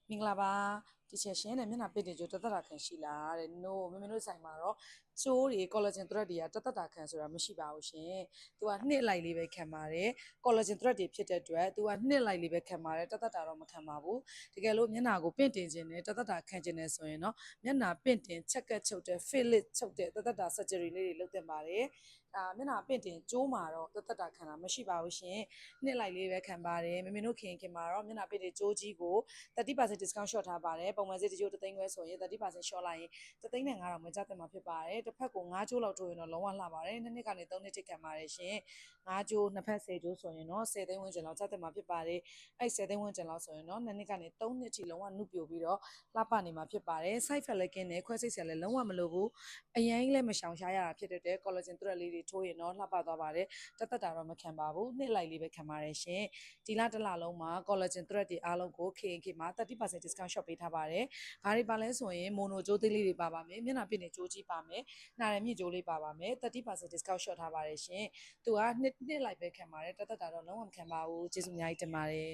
မင်္ဂလာပါတီချာရှင်နဲ့မျက်နှာပစ်တင်ကြိုတသက်တာခံရှိလားတဲ့ no မင်းတို့ဆိုင်မှာတော့ကျိုးတွေ collagen thread တွေကတသက်တာခံဆိုတာမရှိပါဘူးရှင်။ तू ကနှစ်လိုက်လေးပဲခံပါတယ် collagen thread တွေဖြစ်တဲ့အတွက် तू ကနှစ်လိုက်လေးပဲခံပါတယ်တသက်တာတော့မခံပါဘူး။တကယ်လို့မျက်နှာကိုပင့်တင်ခြင်းနဲ့တသက်တာခံခြင်းနဲ့ဆိုရင်တော့မျက်နှာပင့်တင်ချက်ကတ်ချုပ်တဲ့ fillet ချုပ်တဲ့တသက်တာ surgery လေးတွေလုပ်သင့်ပါတယ်။ဒါမျက်နှာပင့်တင်ကျိုးမှာတော့တသက်တာခံတာမရှိပါဘူးရှင်။နှစ်လိုက်လေးပဲခံပါတယ်မင်းတို့ခင်မှာတော့မျက်နှာပင့်တင်ကျိုးကြီးကို30% discount short ထားပါတယ်ပုံမှန်ဈေးတစ်ကျိုး3သိန်းခွဲဆိုရင်30% short လိုက်ရင်3သိန်းနဲ့900မှာကြားတင်မှာဖြစ်ပါတယ်တစ်ဖက်ကို9ကျိုးလောက်ထိုးရင်တော့လုံးဝလှပါတယ်2နှစ်ကနေ3နှစ်ထိခံပါတယ်ရှင်9ကျိုးနှစ်ဖက်10ကျိုးဆိုရင်တော့10သိန်းဝန်းကျင်လောက်ကြားတင်မှာဖြစ်ပါတယ်အဲ့10သိန်းဝန်းကျင်လောက်ဆိုရင်တော့2နှစ်ကနေ3နှစ်ထိလုံးဝနှုတ်ပြိုပြီးတော့လှပနေမှာဖြစ်ပါတယ် side effect လည်းကင်းတယ်ခွဲစိတ်ဆရာလည်းလုံးဝမလိုဘူးအရင်လည်းမရှောင်ရှားရတာဖြစ်တဲ့ collagen thread လေးတွေထိုးရင်တော့လှပသွားပါတယ်တသက်တာတော့မခံပါဘူးနှစ်လိုက်လေးပဲခံပါတယ်ရှင်ဒီလတစ်လလုံးမှာ collagen thread တွေအားလုံးကို KNK မှာ30% discount shop ပေးထားပါတယ်။ဘာတွေပါလဲဆိုရင် mono ကြိုးသေးလေးတွေပါပါမယ်။မျက်နှာပင့်နေကြိုးကြီးပါမယ်။နှာရည်မြင့်ကြိုးလေးပါပါမယ်။30% discount shop ထားပါတယ်ရှင်။သူကနှစ်လိုက်ပဲခံပါတယ်။တသက်တာတော့လုံးဝမခံပါဘူး။ကျေးဇူးအများကြီးတင်ပါတယ်။